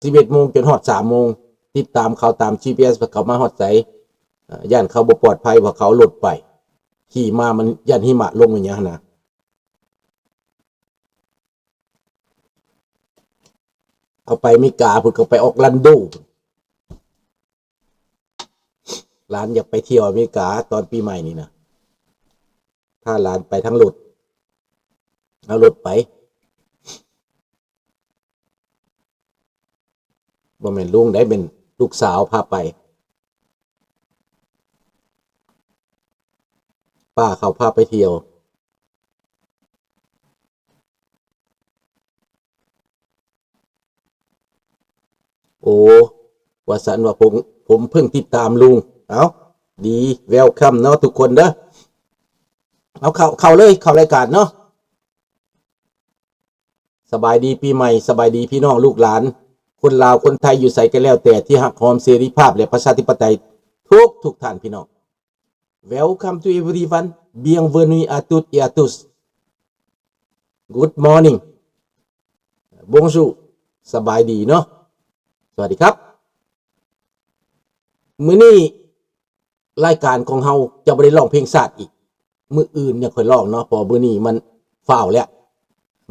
11 โมงจนฮอด3 โมงติดตามเขาตาม GPS เขามาฮอดใสย่านเขาบ่ปลอดภัยเพราะเขาหลุดไปขี่มามันย่านหิมะลงอย่างนี้นะเขาไปอเมริกาพุ่นเขาไปออร์แลนโดร้านอยากไปเที่ยวอเมริกาตอนปีใหม่นี่นะถ้าร้านไปทั้งรถเอารถไปบ่แม่นลุงได้เป็นลูกสาวพาไปป้าเขาพาไปเที่ยวโอ้ว่าสันว่าผมเพิ่งติดตามลุงเอาดีเวลคัมเนาะทุกคนเด้อเอาเข้าเลยเข้ารายการเนาะสบายดีปีใหม่สบายดีพี่น้องลูกหลานคนลาวคนไทยอยู่ใส่กันแล้วแต่ที่หักหอมเสรีภาพและประชาธิปไตยทุกท่านพี่น้อง Welcome to everyone bienvenue à toutes et à tous Good morning Bonjour สบายดีเนาะสวัสดีครับมื้อนี้รายการของเฮาจะบ่ได้ร้องเพลงชาติอีกมื้ออื่นเนี่ยค่อยร้องเนาะเพราะมื้อนี้มันฟ้าวแล้ว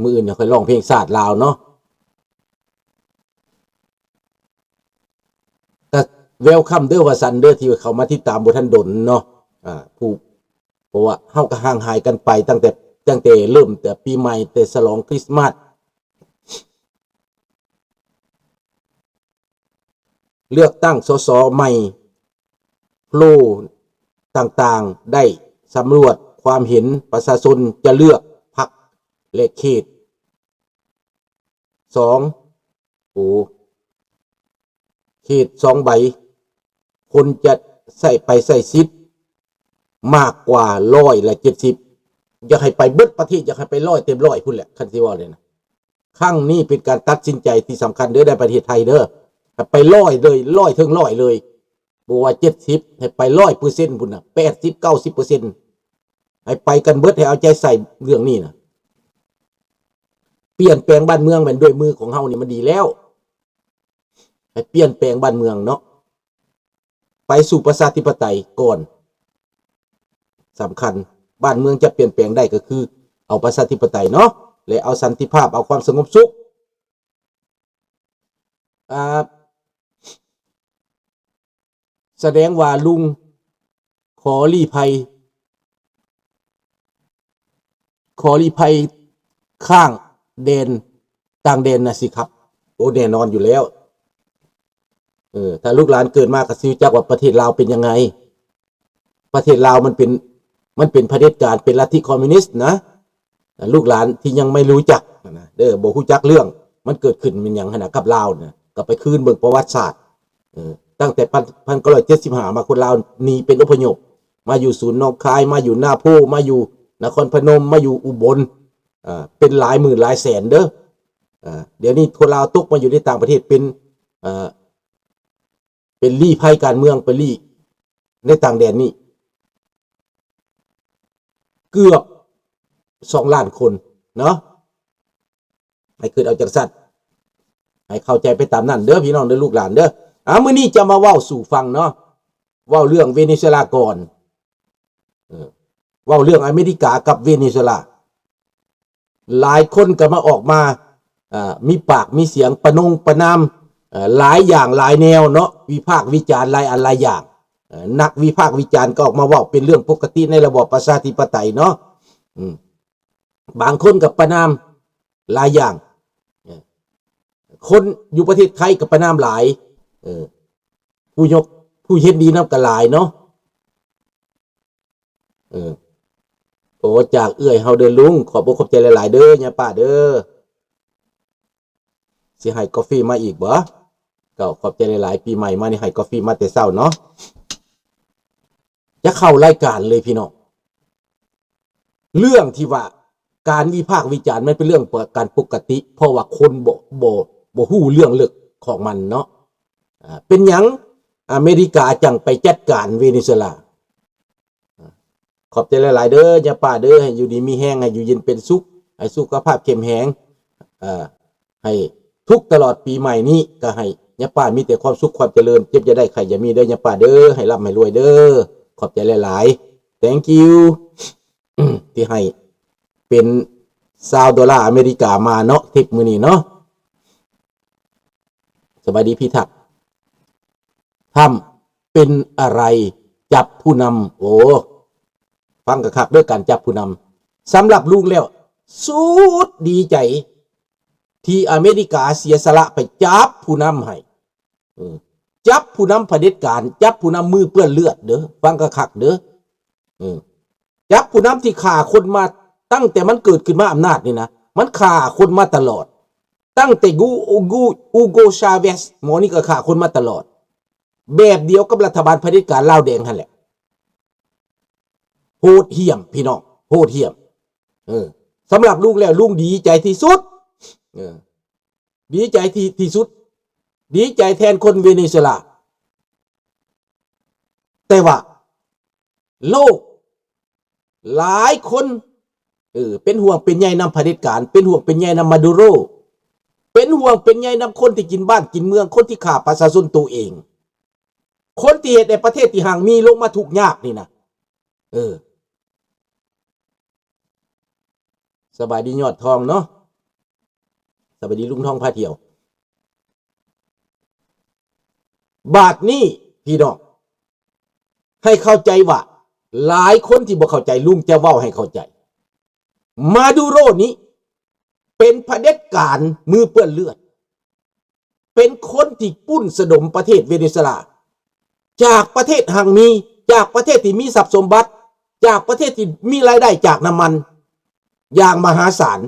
มื้ออื่นเนี่ยค่อยร้องเพลงชาติลาวเนาะก็เวลคัมเด้อว่าซันเด้อที่เขามาติดตามบ่ทันดนเนาะผู้เพราะว่าเฮาก็ห่างหายกันไปตั้งแต่เริ่มแต่ปีใหม่แต่ฉลองคริสต์มาสเลือกตั้งสสใหม่โพลต่างๆได้สำรวจความเห็นประชาชนจะเลือกพรรคและเขต2เขต2ใบคนจะใส่สิทธิ์มากกว่า170อยากให้ไปเบิดประเทศอยากให้ไป100เต็ม100พุ่นแหละคันสิว่าเลยนะครั้งนี้เป็นการตัดสินใจที่สำคัญเด้อในประเทศไทยเด้อไป100เลย100ถึง100เลยบ่ว่า70ให้ไป100%พุ่นน่ะ80-90%ให้ไปกันเบิดให้เอาใจใส่เรื่องนี้นะเปลี่ยนแปลงบ้านเมืองมันด้วยมือของเฮานี่มันดีแล้วให้เปลี่ยนแปลงบ้านเมืองเนาะไปสู่ประชาธิปไตยก่อนสำคัญบ้านเมืองจะเปลี่ยนแปลงได้ก็คือเอาประชาธิปไตยเนาะและเอาสันติภาพเอาความสงบสุขแสดงว่าลุงขอลี้ภัยข้างแดนต่างแดนนะสิครับโอ้แน่นอนอยู่แล้วถ้าลูกหลานเกิดมาก็สิรู้จักว่าประเทศลาวเป็นยังไงประเทศลาวมันเป็นเผด็จการเป็นลัทธิคอมมิวนิสต์นะลูกหลานที่ยังไม่รู้จักนะเด้อบ่รู้จักเรื่องมันเกิดขึ้นเป็นหยังขนาดกับลาวนะก็ไปคืนเบิ่งประวัติศาสตร์ตั้งแต่1975มาคนลาวหนีเป็นอพยพมาอยู่ศูนย์หนองคายมาอยู่นาโพมาอยู่นครพนมมาอยู่อุบลเป็นหลายหมื่นหลายแสนเด้อเดี๋ยวนี้คนลาวตกมาอยู่ในต่างประเทศเป็นลี้ภัยการเมืองเป็นลี้ในต่างแดนนี่เกือบ2 ล้านคนเนาะให้เกิดเอาจากสัตว์ให้เข้าใจไปตามนั้นเด้อพี่น้องเด้อลูกหลานเด้อมื้อนี้จะมาเว้าสู่ฟังเนาะเว้าเรื่องเวเนซุเอลาก่อนเว้าเรื่องอเมริกากับเวเนซุเอลาหลายคนก็มาออกมามีปากมีเสียงประนามหลายอย่างหลายแนวเนาะวิพากษ์วิจารณ์หลายอันหลายอย่างนักวิพากษ์วิจารณ์ก็ออกมาว่าเป็นเรื่องปกติในระบอบประชาธิปไตยเนาะบางคนกับประนามหลายอย่างคนอยู่ประเทศไทยกับประนามหลายผู้เฮ็ดดีนำก็หลายเนาะโอ้จากเอื้อยเฮาเด้อลุงขอบอกขอบใจหลายๆเด้อย่าป้าเด้อสิให้กาแฟมาอีกบ่ก็ขอบใจหลายๆปีใหม่มานี่ให้กาแฟมาแต่เช้าเนาะจะเข้ารายการเลยพี่น้องเรื่องที่ว่าการวิพากษ์วิจารณ์มันเป็นเรื่องการปกติเพราะว่าคนบ่ฮู้เรื่องลึกของมันเนาะเป็นหยังอเมริกาจังไปจัดการเวเนซุเอลาขอบใจหลายๆเด้ออย่าป้าเด้อให้อยู่ดีมีแห้งให้อยู่เย็นเป็นสุขให้สุขภาพเข้มแข็งให้ ทุกตลอดปีใหม่นี้ก็ให้ยะป้ามีแต่ความสุขความเจริญเจ็บจะได้ใครอย่ามีเด้อยะป้าเด้อให้ร่ำให้รวยเด้อขอบใจหลายๆ thank you ที่ให้เป็น$20อเมริกามาเนาะทิปมื้อนี้เนาะสวัสดีพี่ทักทำเป็นอะไรจับผู้นำโอ้ฟังกะคักด้วยการจับผู้นำสำหรับลุงแล้วสุดดีใจที่อเมริกาเสียสละไปจับผู้นำให้จับผู้นำเผด็จการจับผู้นำมือเปื้อนเลือดเด้อฟังกะคักเด้อจับผู้นำที่ฆ่าคนมาตั้งแต่มันเกิดขึ้นมาอำนาจนี่นะมันฆ่าคนมาตลอดตั้งแต่อูโกชาเวสหมอนี่ก็ฆ่าคนมาตลอดแบบเดียวกับรัฐบาลเผด็จการลาวแดงนั่นแหละโหดเหี้ยมพี่น้องโหดเหี้ยมสำหรับลุงแล้วลุงดีใจที่สุดดีใจที่สุดดีใจแทนคนเวเนซุเอลาแต่ว่าโลกหลายคนเป็นห่วงเป็นใยนำเผด็จการเป็นห่วงเป็นใยนำมาดูโรเป็นห่วงเป็นใยนำคนที่กินบ้านกินเมืองคนที่ฆ่าประชาชนตัวเองคนที่เหตุในประเทศที่ห่างมีลงมาทุกข์ยากนี่นะสบายดียอดทองเนาะสบายดีลุงทองพาเที่ยวบาทนี้พี่น้องให้เข้าใจว่าหลายคนที่บ่เข้าใจลุงจะเว้าให้เข้าใจมาดูโรนี้เป็นเผด็จการมือเปื้อนเลือดเป็นคนที่ปุ้นสะดมประเทศเวเนซุเอลาจากประเทศห่างมีจากประเทศที่มีทรัพย์สมบัติจากประเทศที่มีรายได้จากน้ำมันอย่างมหาศาล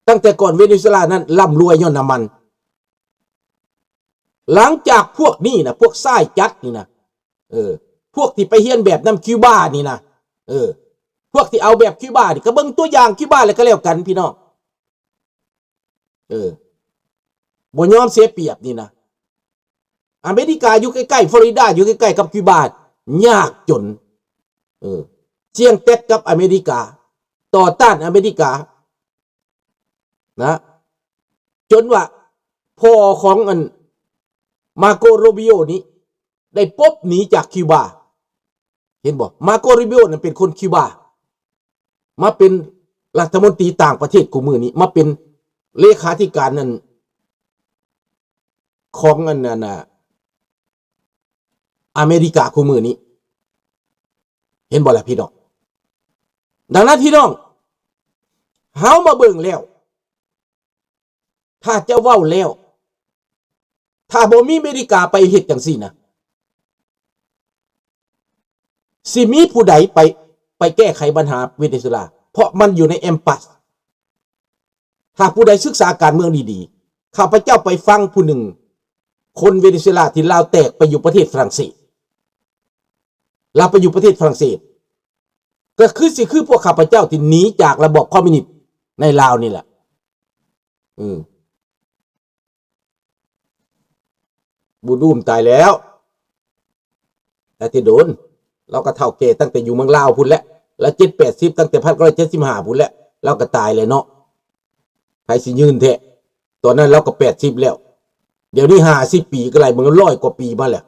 ตั้งแต่ก่อนเวเนซุเอลานั้นร่ำรวยย้อนน้ำมันหลังจากพวกนี้นะพวกทรายจัดนี่นะพวกที่ไปเฮียนแบบน้ำคิวบานี่นะพวกที่เอาแบบคิวบานี่ก็เบิ่งตัวอย่างคิวบาเลยก็แล้วกันพี่น้องบ่ยอมเสียเปรียบนี่นะอเมริกาอยู่ใกล้ๆฟลอริดาอยู่ใกล้ๆกับคิวบายากจนเจียงเต็ดกับอเมริกาต่อต้านอเมริกานะจนว่าพ่อของมาโกโรบิโอนี้ได้ปบหนีจากคิวบาเห็นบ่มาโกโรบิโอนั้นเป็นคนคิวบามาเป็นรัฐมนตรีต่างประเทศกูมือนี้มาเป็นเลขาธิการนั่นของอเมริกากูมือนี้เห็นบ่ล่ะพี่น้องดังนั้นพี่น้องเฮามาเบิ่งแล้วถ้าจะเว้าแล้วถ้าบ่มีอเมริกาไปเฮ็ดจังซี่นะสิมีผู้ใดไปแก้ไขปัญหาเวเนซุเอลาเพราะมันอยู่ในแอมปัสถ้าผู้ใดศึกษาการเมืองดีๆข้าพเจ้าไปฟังผู้หนึ่งคนเวเนซุเอลาที่ลาวแตกไปอยู่ประเทศฝรั่งเศสลาวไปอยู่ประเทศฝรั่งเศสก็คือพวกข้าพเจ้าที่หนีจากระบบคอมมิวนิสต์ในลาวนี่แหละบูดูมตายแล้วแต่ที่โดนเราก็เท่าเกตั้งแต่อยู่เมืองลาวพุ่นแล้ว7-80ตั้งแต่1975พุ่นแล้วเราก็ตายเลยเนาะใครสิยืนแท้ตอนนั้นเราก็80แล้วเดี๋ยวนี้50ปีก็ไหลมึง100กว่าปีมาแล้ว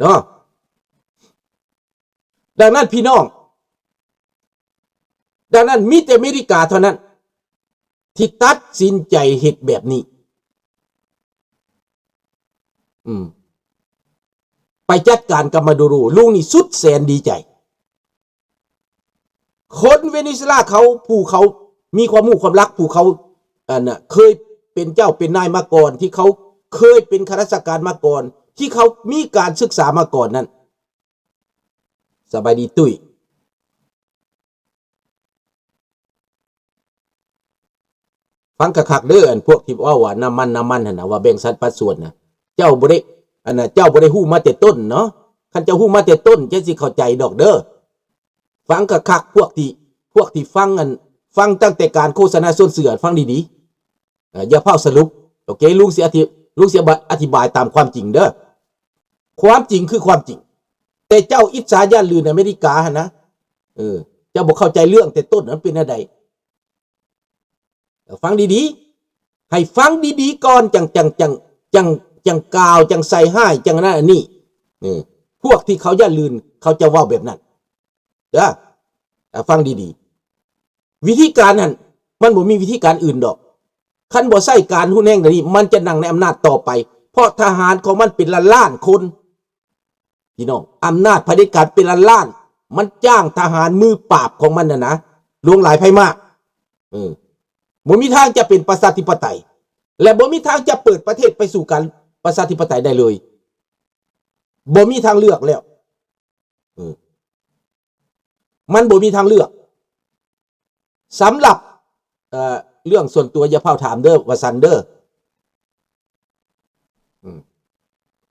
เนาะดังนั้นพี่น้องดังนั้นมีแต่อเมริกาเท่านั้นที่ตัดสินใจเฮ็ดแบบนี้ไปจัดการกับมาดูโรลุงนี่สุดแสนดีใจคนเวเนซุเอลาเขามีความรู้ความรักผู้เขาเคยเป็นเจ้าเป็นนายมาก่อนที่เขาเคยเป็นข้าราชการมาก่อนที่เขามีการศึกษามาก่อนนั้นสบายดีตุ้ยฟังคักๆเด้อพวกที่ว่าน้ำมันหั่นน่ะว่าแบ่งสัดปัดส่วนน่ะเจ้าบ่ได้เจ้าบ่ได้ฮู้มาแต่ต้นเนาะคันเจ้าฮู้มาแต่ต้นจะสิเข้าใจดอกเด้อฟังคักๆพวกที่ฟังตั้งแต่การโฆษณาส่วนเสือฟังดีๆอย่าเพ้าสรุปโอเคลุงสิอธิบายตามความจริงเด้อความจริงคือความจริงแต่เจ้าอิจฉาย่านลือในอเมริกาหั่นนะเจ้าบ่เข้าใจเรื่องแต่ต้นนั้นเป็นอะไร ฟังดีๆให้ฟังดีๆก่อนจังกล่าวจังใส่ให้จังนั้นอันนี้พวกที่เขาอย่าลืนเขาจะว่าแบบนั้นเด้อฟังดีๆวิธีการนั้นมันบ่มีวิธีการอื่นดอกคันบ่ใส่การหุ้นแห่งนี้มันจะนั่งในอำนาจต่อไปเพราะทหารของมันเป็นล้านๆคนพี่น้องอำนาจเผด็จการเป็นล้านๆมันจ้างทหารมือปราบของมันนะหลวงหลายไพ่มากบ่มีทางจะเป็นประชาธิปไตยและบ่มีทางจะเปิดประเทศไปสู่การประชาธิปไตยได้เลยบ่มีทางเลือกแล้วมันบ่มีทางเลือกสำหรับเรื่องส่วนตัวอย่าเผาถามเด้อว่าซันเดอร์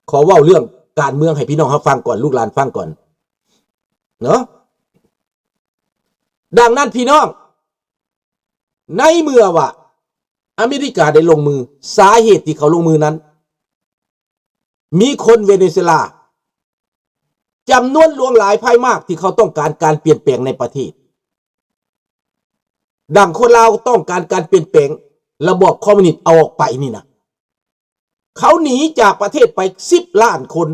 ขอเว้าเรื่องการเมืองให้พี่น้องเขาฟังก่อนลูกหลานฟังก่อนเนาะดังนั้นพี่น้องในเมื่อว่าอเมริกาได้ลงมือสาเหตุที่เขาลงมือนั้นมีคนเวเนซุเอลาจำนวนหลวงหลายไพ่มากที่เขาต้องการการเปลี่ยนแปลงในประเทศดังคนลาวต้องการการเปลี่ยนแปลงระบอบคอมมิวนิสต์เอาออกไปนี่นะเขาหนีจากประเทศไป10 ล้านคน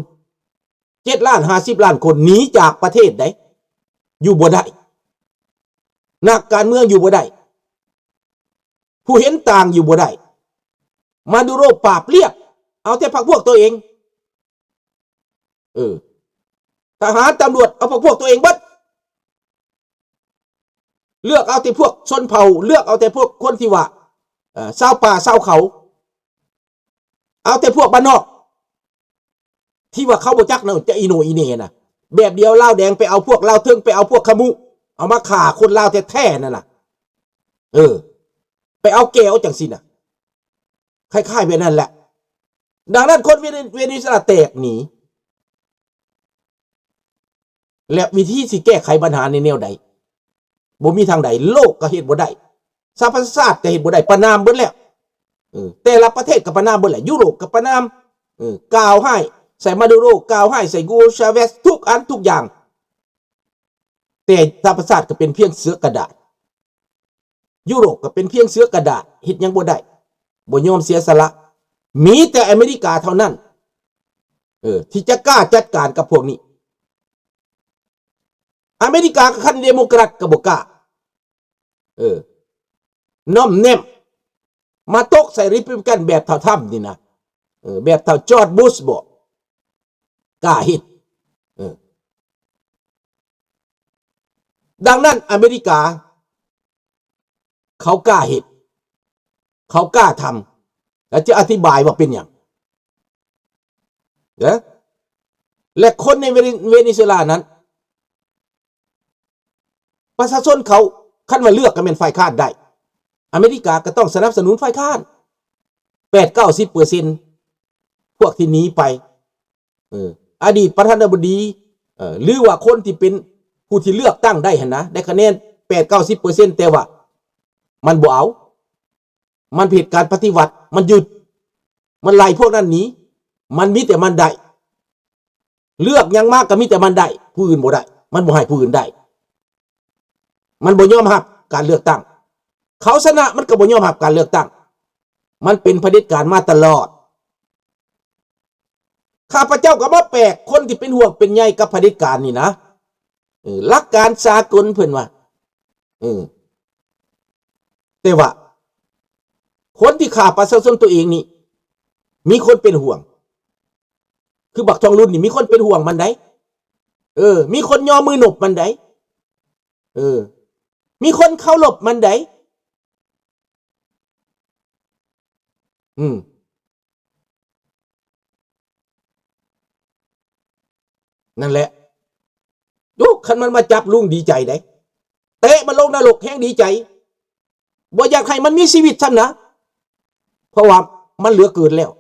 7 ล้าน50 ล้านคนหนีจากประเทศได้อยู่บ่ได้นักการเมืองอยู่บ่ได้ผู้เห็นต่างอยู่บ่ได้มาดูโรคปราบเรียบเอาแต่พรรคพวกตัวเองทหารตำรวจเอาพวกตัวเองบัดเลือกเอาแต่พวกชนเผ่าเลือกเอาแต่พวกคนที่ว่าชาวป่าชาวเขาเอาแต่พวกบ้านนอกที่ว่าเขาบ่จักนะจะอีโนอีเนน่ะแบบเดียวลาวแดงไปเอาพวกลาวเทิงไปเอาพวกขมุเอามาฆ่าคนลาวแท้ๆนั่นน่ะไปเอาแก้วจังสิน่ะคล้ายๆแบบนั้นแหละดังนั้นคนเวเนซุเอลาแตกหนีและวิธีสิแก้ไขปัญหาในแนวใดบ่มีทางใดโลกก็เฮ็ดบ่ได้สหประชาชาติก็เฮ็ดบ่ได้ประนามเบิดแล้วแต่ละประเทศก็ประนามเบิดแหละยุโรปก็ประนามกล่าวให้ใส่มาดูโรกล่าวให้ใส่กูชาเวสทุกอันทุกอย่างแต่สหประชาชาติก็เป็นเพียงเสือกระดาษยุโรปก็เป็นเพียงเสือกระดาษเฮ็ดหยังบ่ได้บ่ยอมเสียสละมีแต่อเมริกาเท่านั้นที่จะกล้าจัดการกับพวกนี้อเมริกากับคันเดโมแครตก็บ่กล้าน้อมแนมมาตกใส่ริพับลิกันแบบเท่าทำนี่นะแบบเท่าจอร์จบุชบอกกล้าเฮ็ดดังนั้นอเมริกาเขากล้าเฮ็ดเขากล้าทำแล้วจะอธิบายว่าเป็นอย่างและคนในเวเนซุเอลานั้นประชาชนเขาคันว่าเลือกก็เป็นฝ่ายค้านได้อเมริกาก็ต้องสนับสนุนฝ่ายค้าน 8-90% พวกที่หนีไปอดีตประธานาธิบดีหรือว่าคนที่เป็นผู้ที่เลือกตั้งได้หั่นนะได้คะแนน 8-90% แต่ว่ามันบ่เอามันผิดการปฏิวัติมันหยุดมันไล่พวกนั้นหนีมันมีแต่มันได้เลือกยังมากก็มีแต่มันได้ผู้อื่นบ่ได้มันบ่ให้ผู้อื่นได้มันบ่ยอมรับการเลือกตั้งเขาชนะมันก็บ่ยอมรับการเลือกตั้งมันเป็นเผด็จการมาตลอดข้าพเจ้าก็มาแปลกคนที่เป็นห่วงเป็นใยกับเผด็จการนี่นะหลักการสากลเพิ่นว่าแต่ว่าคนที่ฆ่าประชาชนตัวเองนี่มีคนเป็นห่วงคือบักทองรุ่นนี่มีคนเป็นห่วงมันได้มีคนยอมมือหนบมันได้มีคนเคารพมันได้นั่นแหละดูคันมันมาจับลุงดีใจได้เตะมันลงนรกแห้งดีใจบ่อยากให้มันมีชีวิตซ้ำนะเพราะว่ามันเหลือเกินแล้ว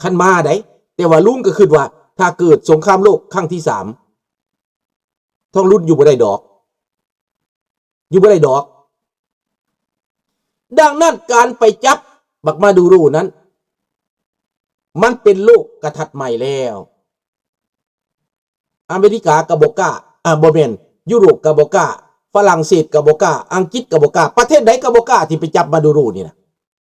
คันมาได้แต่ว่าลุงก็คิดว่าถ้าเกิดสงครามโลกครั้งที่3ท้องรุ่นอยู่บ่ได้ดอกดังนั้นการไปจับบักมาดูโรนั้นมันเป็นโลกกระทัดใหม่แล้วอเมริกากับบ่กล้าบ่แม่นยุโรปกับบ่กล้า ฝรั่งเศสกับบกล้าอังกฤษกับบกล้าประเทศใดกับบกล้าที่ไปจับมาดูรูนี่นะ